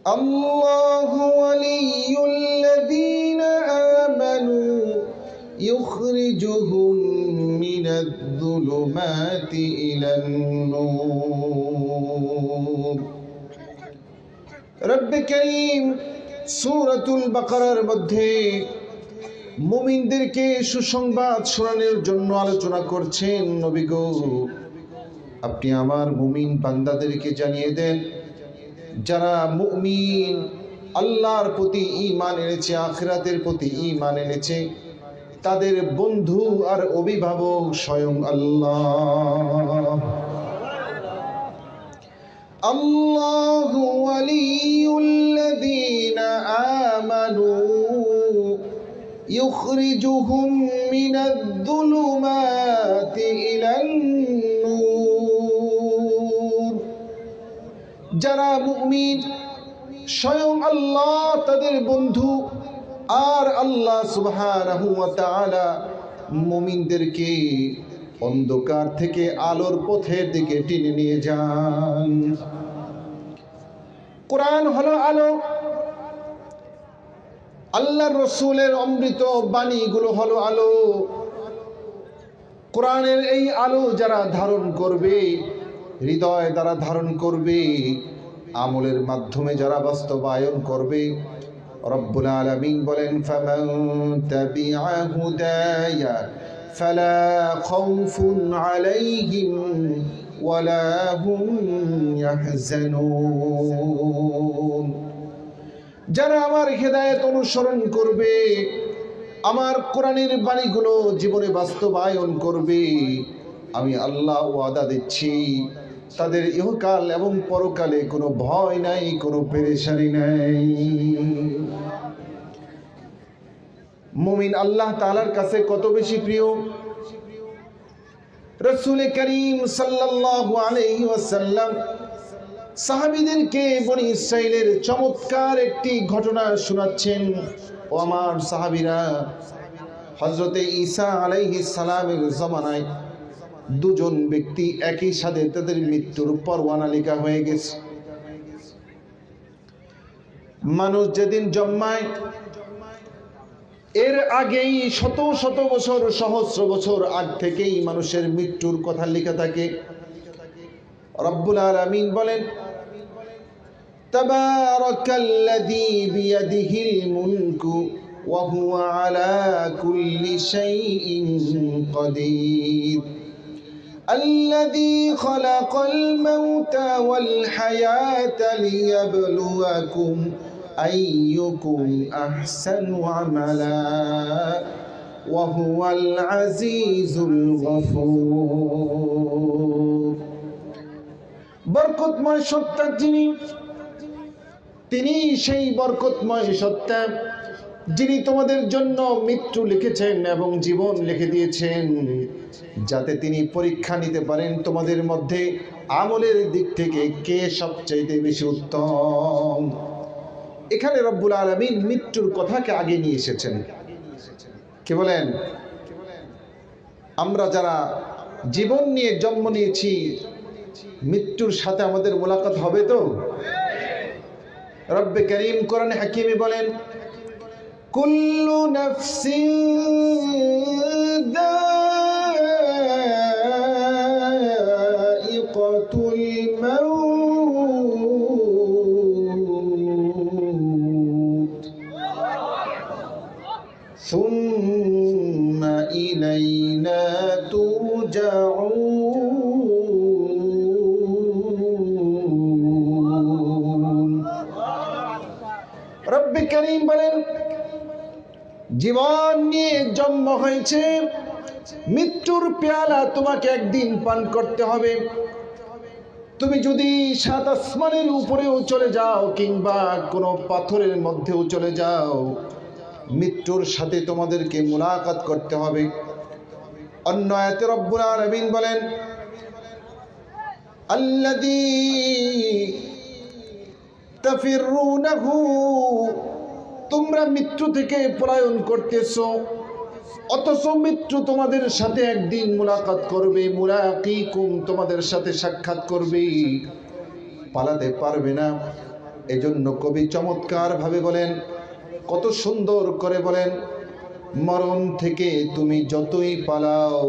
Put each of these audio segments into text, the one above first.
الله ولي الذين آمنوا يخرجهم من الظلمات إلى النور رب كريم সূরাতুল বাকারার মধ্যে মুমিনদেরকে সুসংবাদ শোনানোর জন্য আলোচনা করছেন। নবী গো, আপনি আমার মুমিন বান্দাদেরকে জানিয়ে দেন, যারা মুমিন, আল্লাহর প্রতি ঈমান এনেছে, আখিরাতের প্রতি ঈমান এনেছে, তাদের বন্ধু আর অভিভাবক স্বয়ং আল্লাহ। আল্লাহু ওয়ালিয়ুল্লাযীনা আমানু ইখরিজুহুম মিনায-যুলুমাতি ইলান-নূর। যারা মুমিন, স্বয়ং আল্লাহ তাদের বন্ধু, আর আল্লাহ সুবহানাহু ওয়া তাআলা মুমিনদেরকে অন্ধকার থেকে আলোর পথের দিকে টেনে নিয়ে যান। কোরআন হলো আলো, আল্লাহর রাসূলের অমৃত বাণীগুলো হলো আলো। কোরআনের এই আলো যারা ধারণ করবে, হৃদয় দ্বারা ধারণ করবে, আমলের মাধ্যমে যারা বাস্তবায়ন করবে, রব্বুল আলামিন বলেন, ফামান তাবিআ হুদায়া ফালা খাউফুন আলাইহিম ওয়ালা হুম ইয়াহজানুন। যারা আমার হেদায়েত অনুসরণ করবে, আমার কোরআনের বাণীগুলো জীবনে বাস্তবায়ন করবে, আমি আল্লাহ ওয়াদা দিচ্ছি, তাদের ইহকাল এবং পরকালে কোনো ভয় নাই, কোনো পেরেশানি নাই। মুমিন আল্লাহ তাআলার কাছে কত বেশি প্রিয়। রাসূল করিম সাল্লাল্লাহু আলাইহি ওয়াসাল্লাম সাহাবীদেরকে বনি ইসরাইলের চমৎকার একটি ঘটনা শোনাচ্ছেন। ও আমার সাহাবীরা, হযরতে ঈসা আলাইহিস সালামের জামানায় দুজন ব্যক্তি একই সাথে তাদের মৃত্যুর পরওয়ানা লেখা হয়ে গেছে। মানুষ যেদিন জন্মায়, এর আগেই শত শত বছর, সহস্র বছর আগ থেকেই মানুষের মৃত্যুর কথা লেখা থাকে। রব্বুল আলামিন বলেন, তাবারাকাল্লাযী বিয়াদিহিল মুলকু ওয়া হুয়া আলা কুল্লি শাইইন কাদির الذي خلق الموت والحياة ليبلوكم أيكم أحسن عملا وهو العزيز الغفور। বরকতময় সত্তা তিনি সেই বরকতময় সত্তা যিনি তোমাদের জন্য মৃত্যু লিখেছেন এবং জীবন লিখে দিয়েছেন, যাতে তিনি পরীক্ষা নিতে পারেন তোমাদের মধ্যে আমলের দিক থেকে কে সবচেয়ে বেশি উত্তম। এখানে রব্বুল আলামিন মৃত্যুর কথাকে আগে নিয়ে এসেছেন। কি বলেন? আমরা যারা জীবন নিয়ে জন্ম নিয়েছি, মৃত্যুর সাথে আমাদের মোলাকাত হবে তো? রব্বে করিম কোরআনে হাকিমে বলেন, কুল্লু নাফসিন যায়িকাতুল মাউত সুম্মা ইলাইনা তুরজাউন। রব্বে করিম বলেন, জীবন নিয়ে জন্ম হয়েছে, মৃত্যুর পেয়ালা তোমাকে একদিন পান করতে হবে। তুমি যদি সাত আসমানের উপরেও চলে যাও কিংবা কোনো পাথরের মধ্যেও চলে যাও, মৃত্যুর সাথে তোমাদেরকে মুলাকাত করতে হবে। অন্য আয়াতে রব্বুল আলামিন বলেন, আল্লাযী তাফিরুনাহু, তোমরা মৃত্যু থেকে পলায়ন করতেছো, অথচ মৃত্যু তোমাদের সাথে একদিন মুলাকাত করবে। মুলাকিকুম, তোমাদের সাথে সাক্ষাৎ করবে, পালাতে পারবে না। এজন্য কবি চমৎকার ভাবে বলেন, কত সুন্দর করে বলেন, মরণ থেকে তুমি যতই পালাও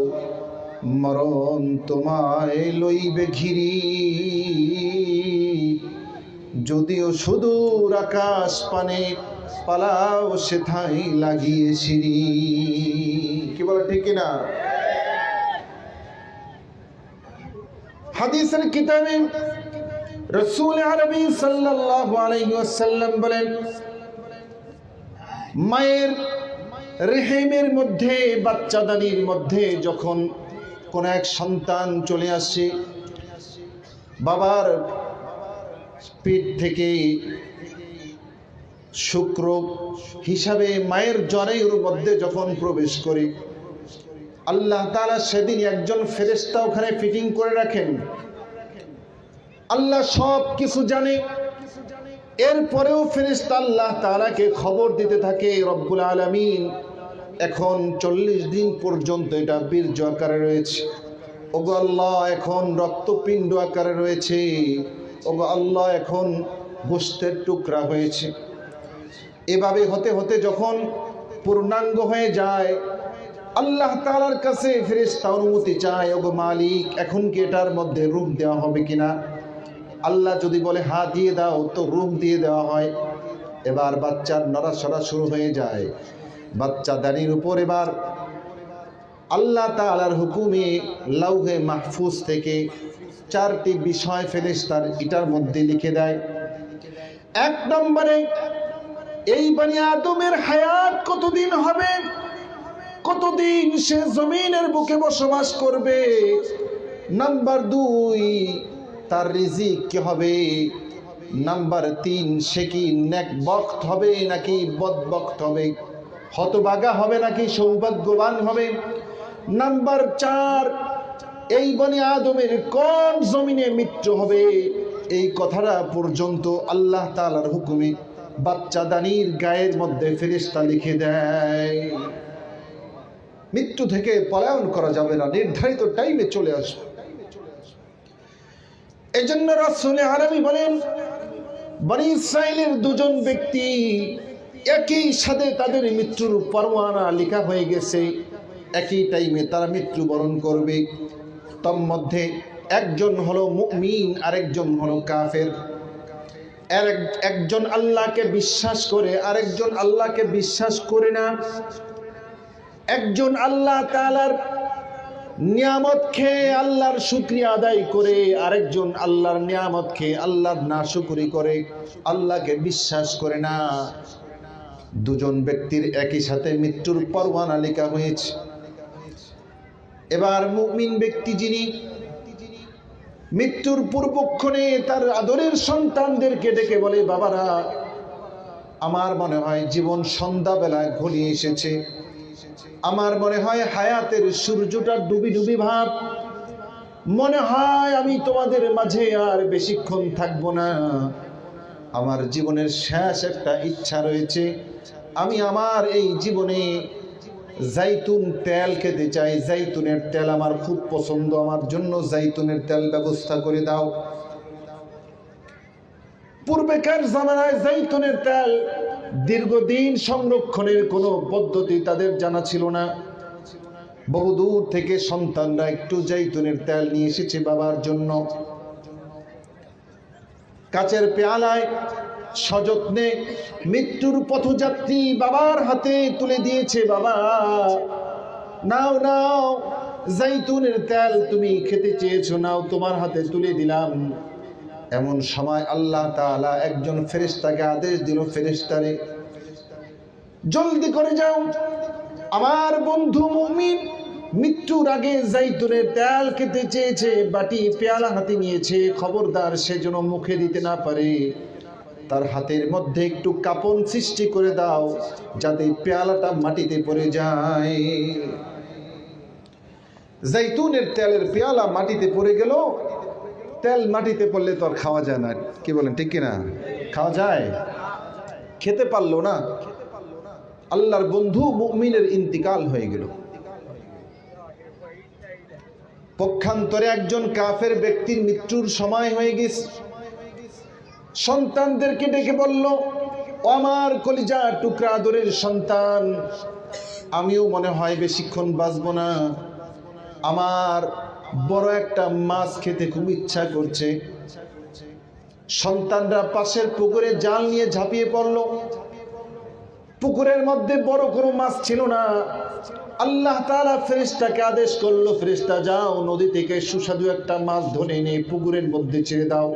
মরণ তোমায় লইবে ঘিরি, যদিও সুদূর আকাশ পানে পালাও সেথায় লাগিয়ে সিঁড়ি। কি বলে ঠিক না? হাদিসের কিতাবে রাসূল আরবি সাল্লাল্লাহু আলাইহি ওয়াসাল্লাম বলেন, মায়ের রেহেমের মধ্যে, বাচ্চাদানির মধ্যে যখন কোন এক সন্তান চলে আসে, বাবার পেট থেকে শুক্র হিসাবে মায়ের জরায়ুর মধ্যে যখন প্রবেশ করে, আল্লাহ তাআলা সেদিন একজন ফেরেশতা ওখানে ফিটিং করে রাখেন। আল্লাহ সব কিছু জানে, এরপরেও ফেরেশতা আল্লাহ তাআলাকে খবর দিতে থাকে, রব্বুল আলামিন এখন 40 দিন পর্যন্ত এটা বীর্য আকারে রয়েছে, ওগো আল্লাহ এখন রক্তপিণ্ড আকারে রয়েছে, ওগো আল্লাহ এখন গোশতের টুকরা হয়েছে। এভাবে হতে হতে যখন পূর্ণাঙ্গ হয়ে যায়, আল্লাহ তাআলার কাছে ফেরেশতা অনুমতি চায়, ওগো মালিক এখন কি এটার মধ্যে রূপ দেওয়া হবে কিনা? আল্লাহ যদি বলে হ্যাঁ দিয়ে দাও, তো রূপ দিয়ে দেওয়া হয়। এবার বাচ্চার নড়াচড়া শুরু হয়ে যায়, বাচ্চা দানির উপর এবার আল্লাহ তাআলার হুকুমে লাউহে মাহফুজ থেকে 4টি বিষয় ফেরেশতার এটার মধ্যে লিখে দেয়। 1 নম্বরে এই বনি আদমের হায়াত কতদিন হবে, কতদিন সে জমিনের বুকে বসবাস করবে। নাম্বার 2, তার রিজিক কি হবে। নাম্বার 3, সে কি নেকবক্ত হবে নাকি বদবক্ত হবে, হতভাগা হবে নাকি সৌভাগ্যবান হবে। নাম্বার 4, এই বনি আদমের কোন জমিনে মৃত্যু হবে, এই কথাটা পর্যন্ত আল্লাহ তাআলার হুকুমে বাচ্চা দানির গায়ের মধ্যে ফেরেশতা লিখে দেয়। মৃত্যু থেকে পলায়ন করা যাবে না, নির্ধারিত টাইমে চলে আসবে। এই জন্য রাসূল আরবি বলেন, বনি ইসরাইলের 2 জন ব্যক্তি একই সাথে তাদের মৃত্যুর পরোয়ানা লেখা হয়ে গেছে, একই টাইমে তারা মৃত্যুবরণ করবে। তার মধ্যে একজন হলো মুমিন, আরেকজন হলো কাফের। একজন আল্লাহকে বিশ্বাস করে, আরেকজন আল্লাহকে বিশ্বাস করে না। একজন আল্লাহ তাআলার নিয়ামত খেয়ে আল্লাহর শুকরিয়া আদায় করে, আরেকজন আল্লাহর নিয়ামত খেয়ে আল্লাহর নাশুকরি করে, আল্লাহকে বিশ্বাস করে না। 2 জন ব্যক্তির একই সাথে মৃত্যুর পরোয়ানা লেখা হয়েছে। এবার মুমিন ব্যক্তি যিনি মৃত্যুর পূর্বক্ষণে তার আদরের সন্তানদেরকে ডেকে বলে, বাবারা আমার মনে হয় জীবন সন্ধ্যাবেলায় ঘনিয়ে এসেছে, আমার মনে হয় হায়াতের সূর্যটা ডুবি ডুবি ভাব, মনে হয় আমি তোমাদের মাঝে আর বেশিক্ষণ থাকবো না। আমার জীবনের শেষ একটা ইচ্ছা রয়েছে, আমি আমার এই জীবনে জাইতুন তেল খেতে চাই, জাইতুনের তেল আমার খুব পছন্দ, আমার জন্য জাইতুনের তেল ব্যবস্থা করে দাও। পূর্বেকার জামানায় জাইতুনের তেল দীর্ঘদিন সংরক্ষণের কোনো পদ্ধতি তাদের জানা ছিল না। বহুদূর থেকে সন্তানরা একটু জাইতুনের তেল নিয়ে এসেছে বাবার জন্য। কাচের পেয়ালায় সযত্নে মৃত্যুর পথযাত্রী বাবার হাতে তুলে দিয়েছে, বাবা নাও নাও জাইতুনের তেল, তুমি খেতে চেয়েছো নাও, তোমার হাতে তুলে দিলাম। এমন সময় আল্লাহ তাআলা একজন ফেরেশতাকে আদেশ দিল, ফেরেশতারে জলদি করে যাও, আমার বন্ধু মুমিন মৃত্যুর আগে জাইতুনের তেল খেতে চেয়েছে, বাটি পেয়ালা হাতে নিয়েছে, খবরদার সে যেন মুখে দিতে না পারে। তার হাতের মধ্যে একটু কাঁপন সৃষ্টি করে দাও, যাতে পেয়ালাটা মাটিতে পড়ে যায়। জাইতুনের তেলের পেয়ালা মাটিতে পড়ে গেল। তেল মাটিতে পড়লে তো আর খাওয়া যায় না, কি বলেন ঠিক কিনা? খাওয়া যায়? খেতে পারলো না। আল্লাহর বন্ধু মুমিনের ইন্তিকাল হয়ে গেল। পক্ষান্তরে একজন কাফের ব্যক্তির মৃত্যুর সময় হয়ে গেছে। সন্তানদেরকে ডেকে বলল, ও আমার কলিজা টুকরা আদরের সন্তান, আমিও মনে হয় বেশিক্ষণ বাঁচব না, আমার বড় একটা মাছ খেতে খুব ইচ্ছা করছে। সন্তানরা পাশের পুকুরে জাল নিয়ে ঝাঁপিয়ে পড়ল। পুকুরের মধ্যে বড় কোনো মাছ ছিল না। আল্লাহ তাআলা ফেরেশতাকে আদেশ করলো, ফেরেশতা যাও নদী থেকে সুস্বাদু একটা মাছ ধরে এনে পুকুরের মধ্যে ছেড়ে দাও।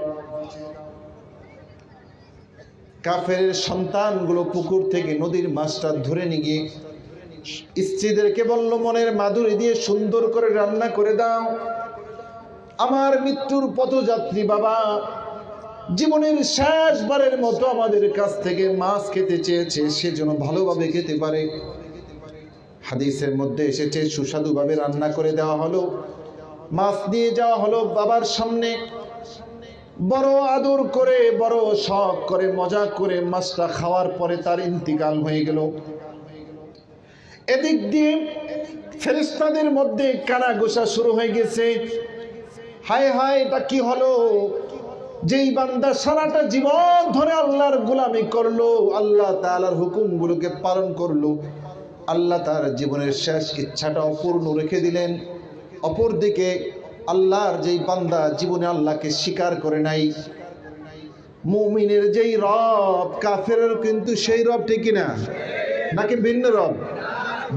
কাফেরের সন্তানগুলো পুকুর থেকে নদীর মাছটা ধরে নিয়ে গিয়ে স্ত্রীদেরকে বলল, মনের মাধুরী দিয়ে সুন্দর করে রান্না করে দাও। আমার মৃত্যুর পথযাত্রী বাবা জীবনের শেষবারের মতো আমাদের কাছ থেকে মাছ খেতে চেয়েছে, সে যেন ভালোভাবে খেতে পারে। হাদিসের মধ্যে এসেছে সুস্বাদুভাবে রান্না করে দেওয়া হলো, মাছ নিয়ে যাওয়া হলো বাবার সামনে। বড় আদর করে, বড় শখ করে, মজা করে মাছটা খাওয়ার পরে তার ইন্তিকাল হয়ে গেল। এদিক দিয়ে ফেরেশতাদের মধ্যে কানাঘোষা শুরু হয়ে গেছে। হায় হায়, এটা কি হলো? যেই বান্দা সারাটা জীবন ধরে আল্লাহর গোলামি করলো, আল্লাহ তাআলার হুকুমগুলোকে পালন করলো, আল্লাহ তার জীবনের শেষ ইচ্ছাটা অপূর্ণ রেখে দিলেন। অপরদিকে আল্লাহর যেই বান্দা জীবনে আল্লাহকে স্বীকার করে নাই, মুমিনের যেই রব, কাফেরের কিন্তু সেই রব, ঠিক কিনা? নাকি ভিন্ন রব?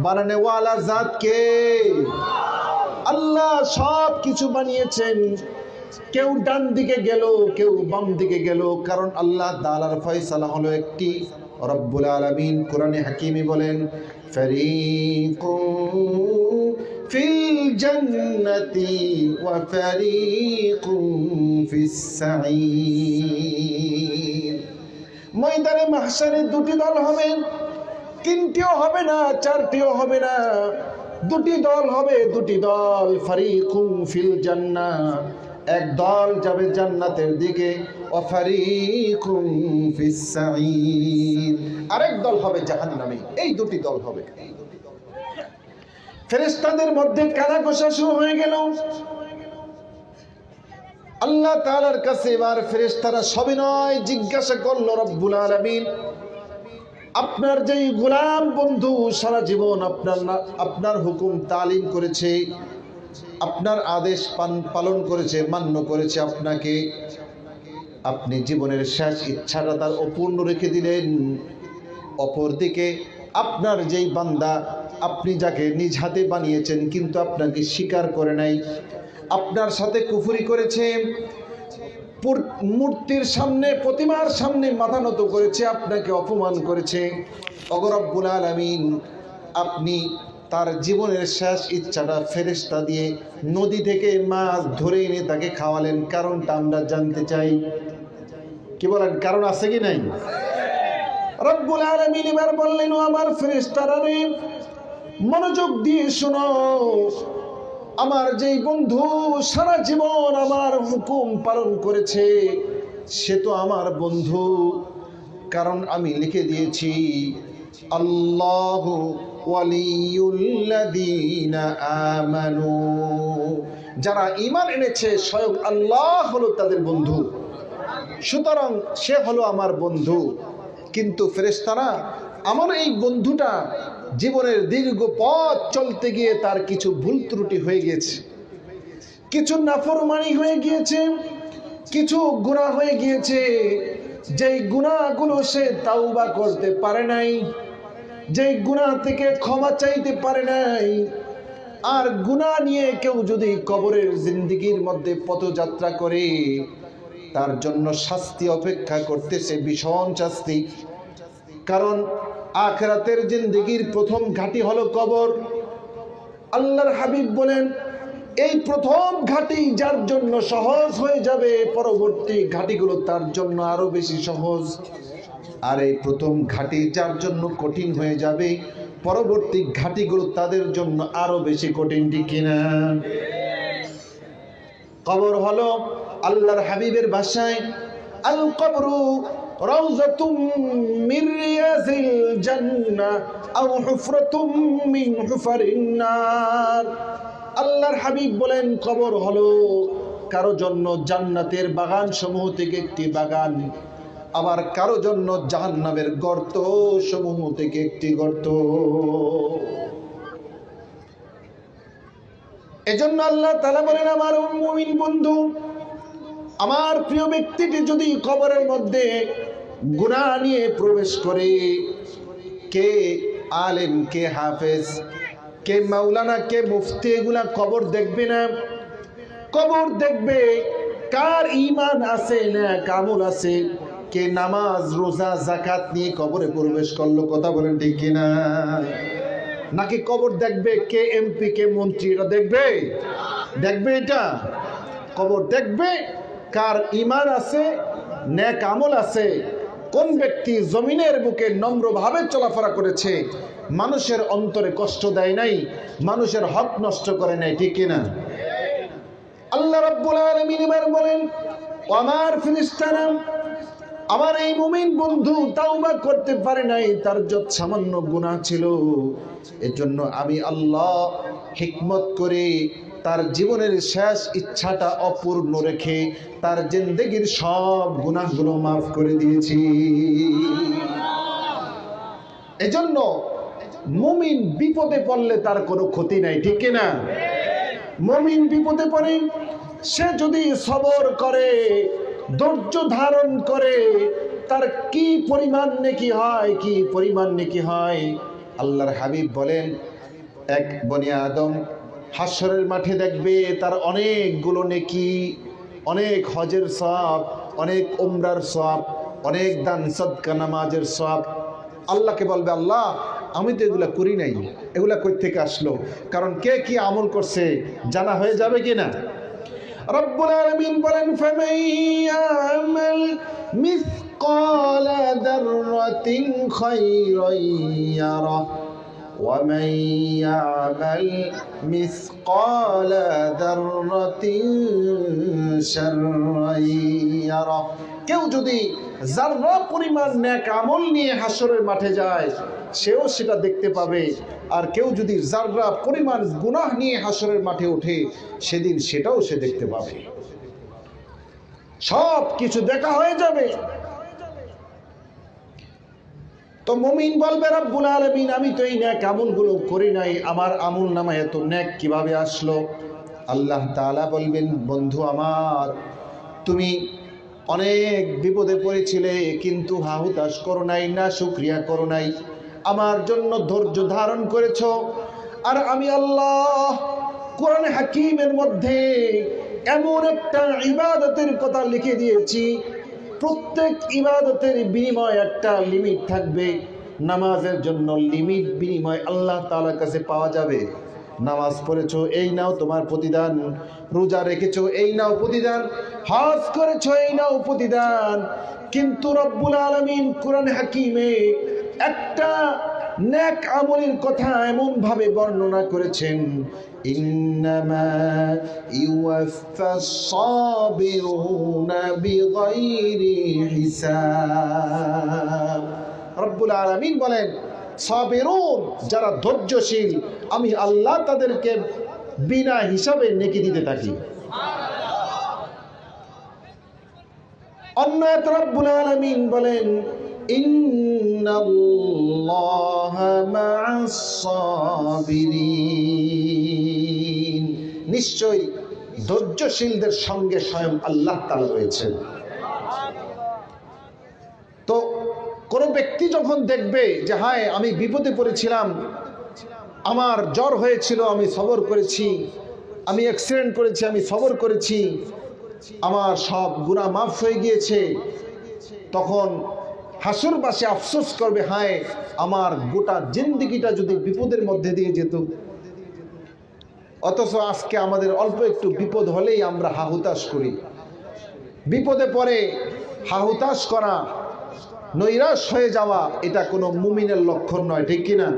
বানানে ওয়ালা জাত কে? আল্লাহ সব কিছু বানিয়েছেন। কেউ ডান দিকে গেল, কেউ বাম দিকে গেল, কারণ আল্লাহ তাআলার ফয়সালা হলো একটি। রব্বুল আলামিন কোরআনে হাকিমে বলেন, ফারিকুন ফিল জান্নাতি ওয়া ফারিকুন ফিস সাঈর। ময়দানে মাহশারে দুটি দল হবে, তিনটিও হবে না, চারটিও হবে না, দুটি দল হবে, দুটি দল। ফারিকুন ফিল জান্নাহ, এক দল যাবে জান্নাতের দিকে, ওয়া ফারিকুন ফিস সাঈর, আরেক দল হবে জাহান্নামে। এই দুটি দল হবে। ফেরেশতাদের মধ্যে কানাঘোষা শুরু হয়ে গেল। আল্লাহ তাআলার কাছে এবার ফেরেশতারা সবিনয় জিজ্ঞাসা করলো, রব্বুল আলামিন, আপনার যেই গোলাম বন্ধু সারা জীবন আপনার হুকুম তালিম করেছে, আপনার আদেশ পালন করেছে, মান্য করেছে আপনাকে, আপনি জীবনের শেষ ইচ্ছাটা তার অপূর্ণ রেখে দিলেন। অপরদিকে আপনার যেই বান্দা, আপনি যাকে নিজ হাতে বানিয়েছেন কিন্তু আপনাকে স্বীকার করে নাই, আপনার সাথে কুফরি করেছে, মূর্তির সামনে, প্রতিমার সামনে মাথা নত করেছে, আপনাকে অপমান করেছে। ওগো রব্বুল আলামিন, আপনি তার জীবনের শেষ ইচ্ছাটা ফেরেশতা দিয়ে নদী থেকে মাছ ধরে এনে তাকে খাওয়ালেন। কারণটা আমরা জানতে চাই। কি বলেন, কারণ আছে কি নাই? রব্বুল আলামিন এবার বললেন, ও আমার ফেরেশতারা রে, মনোযোগ দিয়ে শোনো। আমার যেই বন্ধু সারা জীবন আমার হুকুম পালন করেছে, সে তো আমার বন্ধু, কারণ আমি লিখে দিয়েছি, আল্লাহু ওয়ালিয়ুল্লাযীনা আমানু, যারা ঈমান এনেছে স্বয়ং আল্লাহ হলো তাদের বন্ধু। সুতরাং সে হলো আমার বন্ধু। কিন্তু ফেরেশতারা, আমার এই বন্ধুটা জীবনের দীর্ঘ পথ চলতে গিয়ে তার কিছু ভুল ত্রুটি হয়ে গিয়েছে, কিছু নাফরমানি হয়ে গিয়েছে, কিছু গুনাহ হয়ে গিয়েছে। যেই গুনাহগুলো সে তাওবা করতে পারে নাই, যেই গুনাহ থেকে ক্ষমা চাইতে পারে নাই। আর গুনাহ নিয়ে কেউ যদি কবরের জিন্দেগির মধ্যে পথযাত্রা করে, তার জন্য শাস্তি অপেক্ষা করতেছে, ভীষণ শাস্তি। কারণ আখিরাতের জিন্দেগির প্রথম ঘাঁটি হলো কবর। আল্লাহর হাবিব বলেন, এই প্রথম ঘাঁটি যার জন্য সহজ হয়ে যাবে, পরবর্তী ঘাঁটিগুলো তার জন্য আরো বেশি সহজ। আর এই প্রথম ঘাঁটি যার জন্য কঠিন হয়ে যাবে, পরবর্তী ঘাঁটিগুলো তাদের জন্য আরো বেশি কঠিন, ঠিক কিনা? কবর হলো আল্লাহর হাবিবের ভাষায়, আল কবরু রাউযাতুম মিন রিয়াজিল জান্নাহ আও হুফরাতুম মিন হুফারিন নার। আল্লাহর হাবিব বলেন, কবর হলো কারো জন্য জান্নাতের বাগান সমূহ থেকে একটি বাগান, আবার কারো জন্য জাহান্নামের গর্ত সমূহ থেকে একটি গর্ত। এজন্য আল্লাহ তাআলা বলেন, আমার মুমিন বন্ধু, আমার প্রিয় ব্যক্তিটি যদি কবরের মধ্যে গুনাহ নিয়ে প্রবেশ করে, কে আলেম, কে হাফেজ, কে মাওলানা, কে মুফতি, এগুলা কবর দেখবে না। কবর দেখবে কার ঈমান আছে না কামল আছে, কে নামাজ রোজা যাকাত নিয়ে কবরে প্রবেশ করলো। কথা বলেন ঠিক কিনা? নাকি কবর দেখবে কে এমপি, কে মন্ত্রী? এটা দেখবে? দেখবে এটা? কবর দেখবে কার ঈমান আছে, নেক আমল আছে, কোন ব্যক্তি জমিনের বুকে নম্রভাবে চলাফেরা করেছে, মানুষের অন্তরে কষ্ট দেয় নাই, মানুষের হক নষ্ট করে নাই। ঠিক কিনা? আল্লাহ রাব্বুল আলামিন এবার বলেন, আমার ফেরেশতারা, আমার এই মুমিন বন্ধু তাওবা করতে পারে নাই, তার যত সামান্য গুনাহ ছিল, এজন্য আমি আল্লাহ হিকমত করে তার জীবনের শেষ ইচ্ছাটা অপূর্ণ রেখে তার জিন্দেগীর সব গুনাহগুলো মাফ করে দিয়েছি। এজন্য মুমিন বিপদে পড়লে তার কোনো ক্ষতি নাই। ঠিক কিনা? মুমিন বিপদে পড়ে, সে যদি সবর করে, ধৈর্য ধারণ করে, তার কি পরিমাণ নেকি হয়, কি পরিমাণ নেকি হয়। আল্লাহর হাবিব বলেন, এক বনি আদম হাশরের মাঠে দেখবে তার অনেকগুলো নেকি, অনেক হজের সওয়াব, অনেক উমরার সওয়াব, অনেক দান সদকা নামাজের সওয়াব। আল্লাহকে বলবে, আল্লাহ আমি তো এগুলা করি নাই, এগুলা কই থেকে আসলো? কারণ কে কি আমল করছে জানা হয়ে যাবে কিনা। রব্বুল আলামিন বলেন, ফামান ইয়ামাল মিসকালা যাররাতিন খায়রান ইয়ারা ওয়া মান ইয়ামাল মিসকালা যাররাতিন শাররান ইয়ারা। কেউ যদি যাররা পরিমাণ নেক আমল নিয়ে হাশরের মাঠে যায়, সেও সেটা দেখতে পাবে। আর কেউ যদি যাররা পরিমাণ গুনাহ নিয়ে হাশরের মাঠে ওঠে, সেদিন সেটাও সে দেখতে পাবে। সব কিছু দেখা হয়ে যাবে। তো মুমিন বলবে, রব্বুল আলামিন আমি তো এই নেক আমলগুলো করি নাই, আমার আমল নামায় এত নেক কিভাবে আসলো? আল্লাহ তাআলা বলবেন, বন্ধু আমার, তুমি অনেক বিপদে পড়েছিলে, কিন্তু হাহুতাশ করো নাই, না শুকরিয়া করো নাই, আমার জন্য ধৈর্য ধারণ করেছ। আর আমি আল্লাহ কোরআন হাকিমের মধ্যে এমন একটা ইবাদতের কথা লিখে দিয়েছি, প্রত্যেক ইবাদতের বিনিময় একটা লিমিট থাকবে। নামাজের জন্য লিমিট, বিনিময় আল্লাহ তাআলার কাছে পাওয়া যাবে। নামাজ পড়েছো, এই নাও তোমার প্রতিদান। রোজা রেখেছো, এই নাও প্রতিদান। হজ করেছো, এই নাও প্রতিদান। কিন্তু রব্বুল আলামিন কোরআন হাকিমে একটা নেক আমলের কথা এমন ভাবে বর্ণনা করেছেন, ইন্নামা ইউওয়াফাস সাবিরুনা বিগাইরি হিসাব। রব্বুল আলামিন বলেন, সাবিরুন, যারা ধৈর্যশীল, আমি আল্লাহ তাদেরকে বিনা হিসাবে নেকি দিতে থাকি। অন্য এক রব্বুল আলামিন বলেন, ইন্নাল্লাহা মা'আস সাবিরিন, নিশ্চয়ই ধৈর্যশীলদের সঙ্গে স্বয়ং আল্লাহ তাআলা রয়েছেন। তো কোন ব্যক্তি যখন দেখবে যে হায় আমি বিপদে পড়েছিলাম, আমার জ্বর হয়েছিল, আমি সবর করেছি, আমি অ্যাক্সিডেন্ট করেছি, আমি সবর করেছি, আমার সব গুনাহ মাফ হয়ে গিয়েছে, তখন হাসরবাসে আফসোস করবে, হায় আমার গোটা জিন্দেগিটা যদি বিপদের মধ্যে দিয়ে যেত। অথচ আজকে আমাদের অল্প একটু বিপদ হলেই আমরা হাহুতাশ করি। বিপদে পড়ে হাহুতাশ করা, নৈরাশ হয়ে যাওয়া, এটা কোনো মুমিনের লক্ষণ নয়। ঠিক কিনা?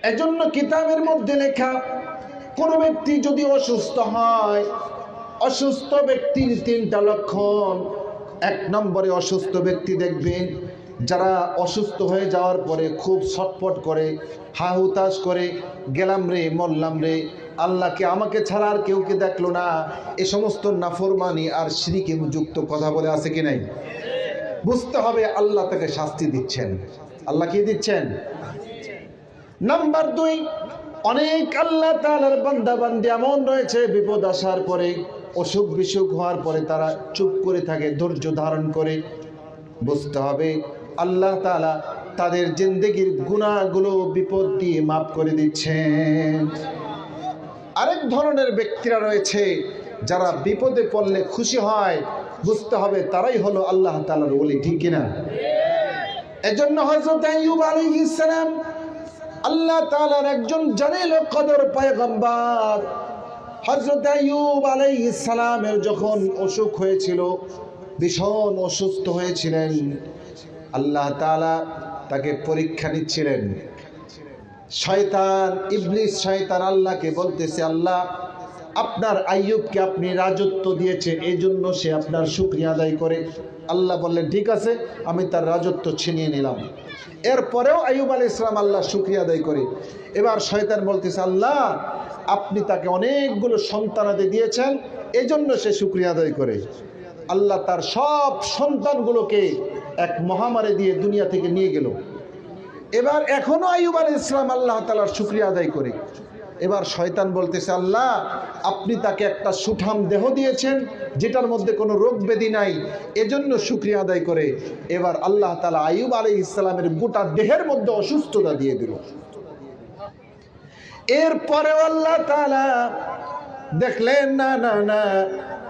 এজন্য কিতাবের মধ্যে লেখা, কোন ব্যক্তি যদি অসুস্থ হয়, অসুস্থ ব্যক্তির 3টা লক্ষণ। 1 নম্বরে অসুস্থ ব্যক্তি দেখবেন যারা অসুস্থ হয়ে যাওয়ার পরে খুব ছটফট করে, হাহুতাশ করে, গেলাম রে, মরলাম রে, আল্লাহকে আমাকে ছাড়া আর কেউকে দেখলো না, এ সমস্ত নাফরমানি আর শিরকে যুক্ত কথা বলে আছে কি নাই? বুঝতে হবে আল্লাহ তাকে শাস্তি দিচ্ছেন। আল্লাহ কি দিচ্ছেন? নাম্বার 2, অনেক আল্লাহ তাআলার বান্দা বান্দি এমন রয়েছে বিপদ আসার পরে, অসুখ বিসুখ হওয়ার পরে তারা চুপ করে থাকে, ধৈর্য ধারণ করে। বুঝতে হবে আল্লাহ তাআলা তাদের জিন্দেগির গুনাহগুলো বিপদ দিয়ে মাফ করে দিচ্ছেন। আরেক ধরনের ব্যক্তিরা রয়েছে যারা বিপদে পড়লে খুশি হয়। বুঝতে হবে তারাই হলো আল্লাহ তাআলার ওলি, ঠিক কিনা? এজন্য হযরত আইয়ুব আলাইহিস সালাম আল্লাহ তাআলার একজন জালিল কদর পয়গম্বর। হযরত আইয়ুব আলাইহিস সালামের যখন অসুখ হয়েছিল, ভীষণ অসুস্থ হয়েছিলেন, আল্লাহ তাআলা তাকে পরীক্ষা নিচ্ছিলেন। শয়তান, ইবলিস শয়তান আল্লাহকে বলতেছে, আল্লাহ আপনার আইয়ুবকে আপনি রাজত্ব দিয়েছে, এই জন্য সে আপনার শুকরিয়া আদায় করে। আল্লাহ বললেন ঠিক আছে, আমি তার রাজত্ব ছিনিয়ে নিলাম। এরপরেও আইয়ুব আলাইহিস সালাম আল্লাহ শুকরিয়া আদায় করে। এবার শয়তান বলতেছে, আল্লাহ আপনি তাকে অনেকগুলো সন্তানাদি দিয়েছেন, এই জন্য সে শুকরিয়া আদায় করে। আল্লাহ তার সব সন্তানগুলোকে এক মহামারী দিয়ে দুনিয়া থেকে নিয়ে গেল। এবার এখনো আইয়ুব আলাইহিস সালাম আল্লাহ তাআলার শুকরিয়া আদায় করে। এবার শয়তান বলতেছে, আল্লাহ আপনি তাকে একটা সুঠাম দেহ দিয়েছেন যেটার মধ্যে কোনো রোগ ব্যাধি নাই, এজন্য শুকরিয়া আদায় করে। এবার আল্লাহ তাআলা আইয়ুব আলাইহিস সালামের গোটা দেহের মধ্যে অসুস্থতা দিয়ে দিল। এরপরেও আল্লাহ তাআলা দেখলেন না না না,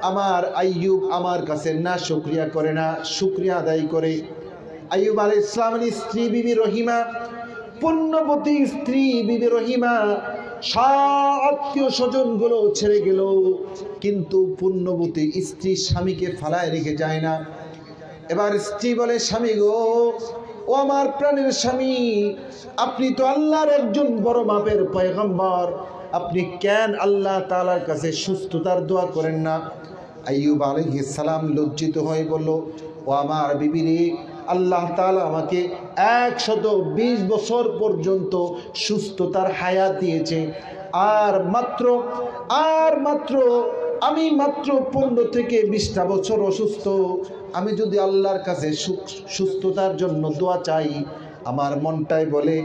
আমার আইয়ুব আমার কাছে না শুকরিয়া করে, না শুকরিয়া আদায় করে। আইয়ুব আলাইহিস সালামের স্ত্রী বিবি রহিমা, পুণ্যবতী স্ত্রী বিবি রহিমা, সব আত্মীয় স্বজন গুলো ছেড়ে গেল, কিন্তু পুণ্যবতী স্ত্রী স্বামীকে ফালায় রেখে যায় না। এবার স্ত্রী বলে, স্বামী গো, ও আমার প্রাণের স্বামী, আপনি তো আল্লাহর একজন বড় মাপের পয়গম্বর, আপনি কেন আল্লাহ তাআলার কাছে সুস্থতার দোয়া করেন না? আইয়ুব আলাইহিস সালাম লজ্জিত হয়ে বলল, ও আমার বিবি রে, আল্লাহ তাআলা আমাকে 120 বছর পর্যন্ত সুস্থতার হায়াত দিয়েছে, আর মাত্র আমি মাত্র 15 থেকে 20টা বছর অসুস্থ। আমি যদি আল্লাহর কাছে সুস্থতার জন্য দোয়া চাই, আমার মনটাই বলে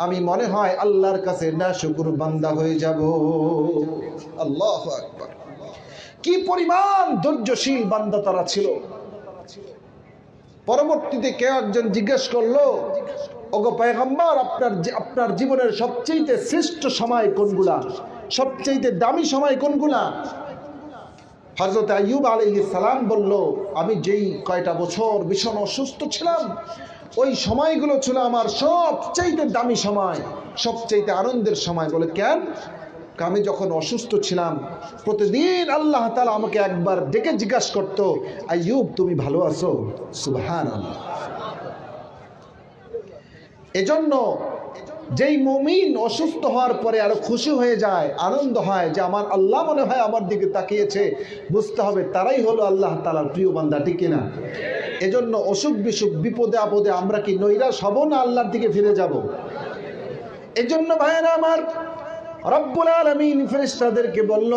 আমি মনে হয় আল্লাহর কাছে নাশুকর বান্দা হয়ে যাব। আল্লাহু আকবার! কি পরিমাণ ধৈর্যশীল বান্দা তারা ছিল। পরবর্তীতে কেউ একজন জিজ্ঞেস করলো, ওগো পয়গম্বর, আপনার জীবনের সবচেয়ে শ্রেষ্ঠ সময় কোনগুলা, সবচেয়ে দামি সময় কোনগুলা? হযরত আইয়ুব আলাইহিস সালাম বলল, আমি যেই কয়টা বছর ভীষণ অসুস্থ ছিলাম, ওই সময়গুলো ছিল আমার সবচেয়ে দামি সময়, সবচেয়ে আনন্দের সময়। বলে কেন? আমি যখন অসুস্থ ছিলাম প্রতিদিন আল্লাহ তাআলা আমাকে একবার ডেকে জিজ্ঞাসা করতো, আইয়ুব তুমি ভালো আছো? সুবহানাল্লাহ। এজন্য যেই মুমিন অসুস্থ হওয়ার পরে আরো খুশি হয়ে যায়, আনন্দ হয় যে আমার আল্লাহ মনে হয় আমার দিকে তাকিয়েছে, বুঝতে হবে তারাই হলো আল্লাহ তাআলার প্রিয় বান্দা, ঠিক কিনা? এজন্য অসুখ বিসুখ বিপদে আপদে আমরা কি নৈরাশ হব না আল্লাহর দিকে ফিরে যাব? এজন্য ভাইয়েরা আমার, রব্বুল আলামিন ফেরেশতাদেরকে বলল,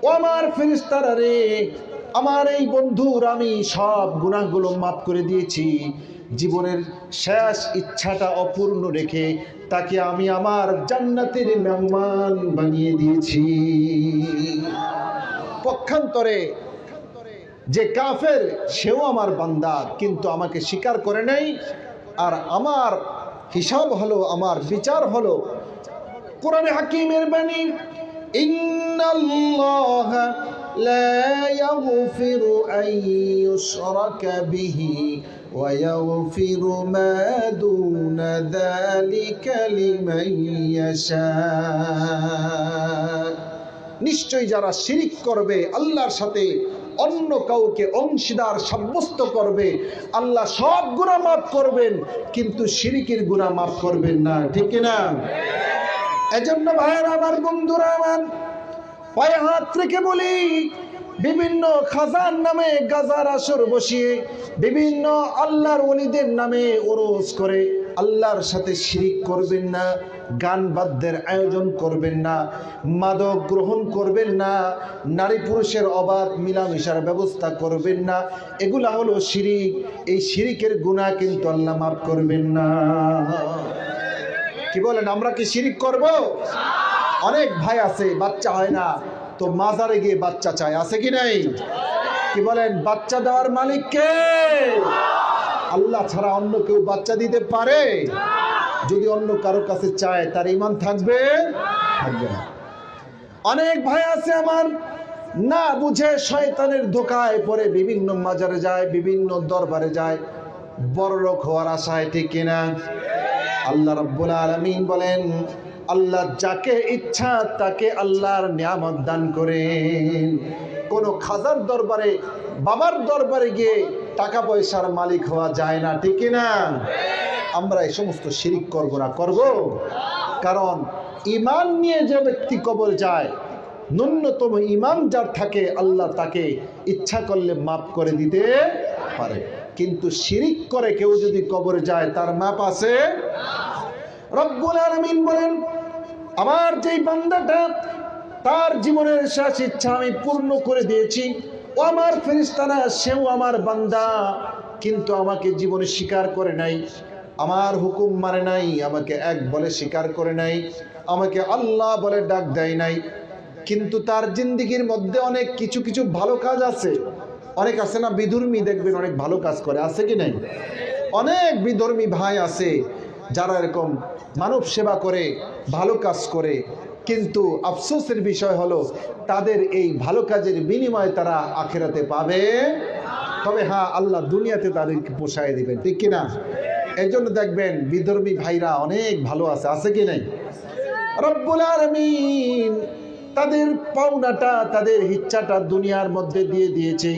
ও আমার ফেরেশতারা রে, আমার এই বন্ধুর আমি সব গুনাহগুলো মাফ করে দিয়েছি। জীবনের শেষ ইচ্ছাটা অপূর্ণ রেখে তাকে আমি আমার জান্নাতের মেহমান বানিয়ে দিয়েছি। পক্ষান্তরে যে কাফের, সেও আমার বান্দা, কিন্তু আমাকে স্বীকার করে নাই, আর আমার হিসাব হলো, আমার বিচার হলো কোরআনে হাকিমের বাণী, ইন্নাল্লাহা লা ইয়াগফিরু আন ইউশরাকা বিহি ওয়া ইয়াগফিরু মা দুনা যালিকা লিমান ইয়াশা। নিশ্চয়ই যারা শিরিক করবে, আল্লাহর সাথে অন্য কাউকে অংশীদার সাব্যস্ত করবে, আল্লাহ সব গুনাহ মাফ করবেন, কিন্তু শিরিকের গুনাহ মাফ করবেন না, ঠিক না? এজন্য ভাইয়েরা আমার, বন্ধুরা আমার, পায়ে হাত রেখে বলি, বিভিন্ন খাজার নামে গাজার আসর বসিয়ে, বিভিন্ন আল্লাহর ওলিদের নামে ওরস করে আল্লাহর সাথে শিরিক করবেন না, গান বাদ্যের আয়োজন করবেন না, মাদক গ্রহণ করবেন না, নারী পুরুষের অবাধ মিলামেশার ব্যবস্থা করবেন না। এগুলা হলো শিরিক। এই শিরিকের গুনাহ কিন্তু আল্লাহ মাফ করবেন না। কি বলেন, আমরা কি শিরিক করব? অনেক ভাই আছে বাচ্চা হয় না তো মাজারে গিয়ে বাচ্চা চায়, আছে কি নাই? কি বলেন, বাচ্চা দেওয়ার মালিক কে? আল্লাহ ছাড়া অন্য কেউ বাচ্চা দিতে পারে? যদি অন্য কারো কাছে চায় তার ঈমান থাকবে? থাকবে না। অনেক ভাই আছে আমার না বুঝে শয়তানের ধোঁকায় পড়ে বিভিন্ন মাজারে যায়, বিভিন্ন দরবারে যায় বড়লোক হওয়ার আশায়, ঠিক কিনা? আল্লাহ রাব্বুল আলামিন বলেন, আল্লাহ যাকে ইচ্ছা তাকে আল্লাহর নিয়ামত দান করেন। কোন খাজার দরবারে, বাবার দরবারে গিয়ে টাকা পয়সার মালিক হওয়া যায় না, ঠিক না? আমরা এই সমস্ত শিরিক করব না, করব? কারণ ঈমান নিয়ে যে ব্যক্তি কবর যায়, ন্যূনতম ঈমান যার থাকে আল্লাহ তাকে ইচ্ছা করলে মাফ করে দিতে পারে। কিন্তু শিরিক করে কেউ যদি কবরে যায় তার মাপ আছে? রব্বুল আলামিন বলেন, আমার যেই বান্দাটা তার জীবনের শেষ ইচ্ছা আমি পূর্ণ করে দিয়েছি, ও আমার ফেরেশতারা, সেও আমার বান্দা, কিন্তু আমাকে জীবনে স্বীকার করে নাই, আমার হুকুম মানে নাই, আমাকে এক বলে স্বীকার করে নাই, আমাকে আল্লাহ বলে ডাক দেয় নাই। কিন্তু তার জিন্দেগির মধ্যে অনেক কিছু কিছু ভালো কাজ আছে। অনেক আছে না বিধর্মী, দেখবেন অনেক ভালো কাজ করে, আছে কি নাই? অনেক বিধর্মী ভাই আছে যারা এরকম মানব সেবা করে, ভালো কাজ করে, কিন্তু আফসোসের বিষয় হলো তাদের এই ভালো কাজের বিনিময় তারা আখিরাতে পাবে। তবে হ্যাঁ, আল্লাহ দুনিয়াতে তাদেরকে পোষায় দিবেন, ঠিক কিনা? এই জন্য দেখবেন বিধর্মী ভাইরা অনেক ভালো আছে, আছে কি নাই? রব্বুল আলামিন তাদের পাওনাটা, তাদের ইচ্ছাটা দুনিয়ার মধ্যে দিয়ে দিয়েছে।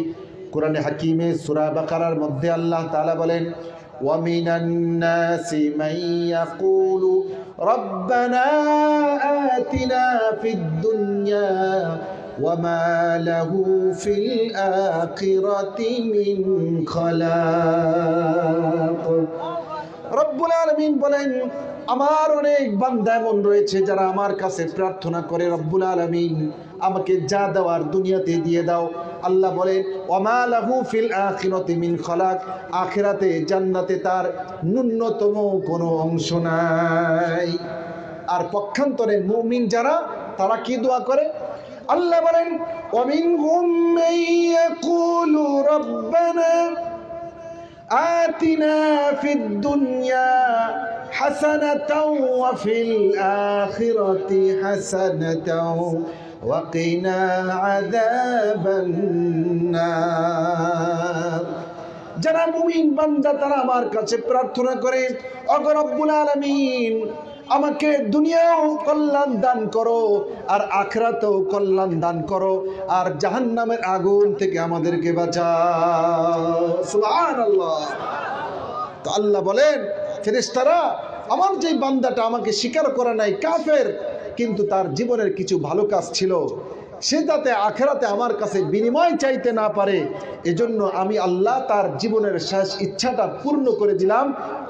কোরআনে হাকিমে সূরা বাকারার মধ্যে আল্লাহ তাআলা বলেন, وَمِنَ النَّاسِ مَن يَقُولُ رَبَّنَا آتِنَا فِي الدُّنْيَا وَمَا لَهُ فِي الْآخِرَةِ مِنْ خَلَاقٍ। রব্বুল আলামিন বলেন, আমার অনেক বান্দা এমন রয়েছে যারা আমার কাছে প্রার্থনা করে, রব্বুল আলামিন আমাকে যা দেওয়ার দুনিয়াতে দিয়ে দাও। আল্লাহ বলেন, ওয়ামা লাহু ফিল আখিরাতি মিন খালাক, আখিরাতে জান্নাতে তার ন্যূনতম কোনো অংশ নাই। আর পক্ষান্তরে মুমিন যারা, তারা কি দোয়া করে? আল্লাহ বলেন, ওয়ামিনহুম মান ইয়াকুলু রাব্বানা আতিনা ফিদ দুনিয়া হাসানাতাও ওয়া ফিল আখিরাতি হাসানাতাও ওয়া কিনা আযাবান নার। যারা মুমিন বান্দা তারা আমার কাছে প্রার্থনা করে, ওগো রব্বুল আলামিন আমাকে দুনিয়াও কল্যাণ দান করো আর আখিরাতেও কল্যাণ দান করো, আর জাহান্নামের আগুন থেকে আমাদেরকে বাঁচাও। সুবহানাল্লাহ। তো আল্লাহ বলেন, ফেরেশতারা, আমার যেই বান্দাটা আমাকে স্বীকার করে নাই, কাফের, কিন্তু তার জীবনের কিছু ভালো কাজ ছিল, সে যাতে আখিরাতে আমার কাছে বিনিময় চাইতে না পারে, এজন্য আমি আল্লাহ তার জীবনের শেষ ইচ্ছাটা পূর্ণ করে দিলাম,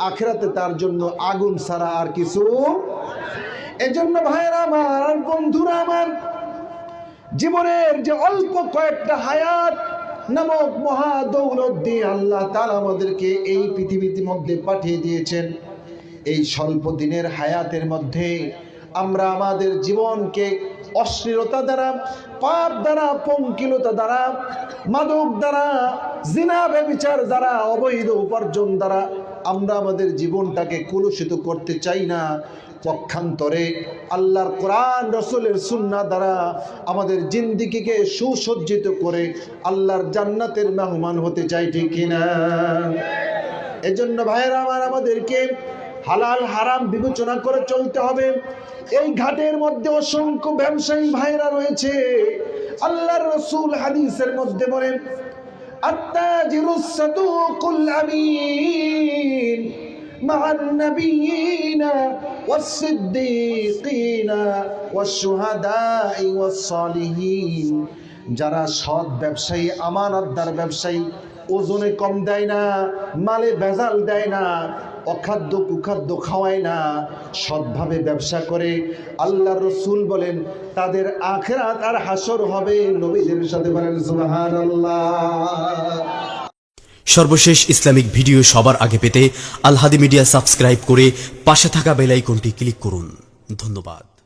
আখিরাতে তার জন্য আগুন ছাড়া আর কিছু। এজন্য ভাইরা আমার, বন্ধুরা আমার, জীবনের যে অল্প কয়েকটা হায়াত নামক মহা দৌলত দিয়ে আল্লাহ তাআলা আমাদেরকে এই পৃথিবীর মধ্যে পাঠিয়ে দিয়েছেন। এই স্বল্প দিনের হায়াতের মধ্যে আমরা আমাদের জীবনকে অশ্লীলতা দ্বারা, পাপ দ্বারা, পঙ্কিলতা দ্বারা, মাদক দ্বারা, জিনা ব্যভিচার দ্বারা, অবৈধ উপার্জন দ্বারা আমরা আমাদের জীবনটাকে কলুষিত করতে চাই না। পক্ষান্তরে আল্লাহর কোরআন, রাসূলের সুন্নাহ দ্বারা আমাদের জিন্দেগিকে সুসজ্জিত করে আল্লাহর জান্নাতের মেহমান হতে চাই, ঠিক কিনা? এজন্য ভাইয়েরা আমার, আমাদেরকে হালাল হারাম বিবেচনা করে চলতে হবে। এই ঘাটের মধ্যে অসংখ্য ব্যবসায়ী ভাইরা রয়েছে। আল্লাহর রাসূল হাদিসের মধ্যে বলেন, আত-তাজিরুস সাদুকুল আমিন মা'আন নাবিয়িনা ওয়াস-সিদ্দীকিনা ওয়াশ-শুহাদা'i ওয়াস-সালিহিন। যারা সৎ ব্যবসায়ী, আমানতদার ব্যবসায়ী, ওজনে কম দেয় না, মালে ভেজাল দেয় না, অখাদ্য কুখাদ্য খাওয়ায় না, সৎভাবে ব্যবসা করে। আল্লাহ রসুল বলেন তাদের আখিরাত আর হাসর হবে নবীদের সাথে। বলেন সুবহানাল্লাহ। সর্বশেষ ইসলামিক ভিডিও সবার আগে পেতে আল হাদি মিডিয়া সাবস্ক্রাইব করে পাশে থাকা বেল আইকনটি ক্লিক করুন। ধন্যবাদ।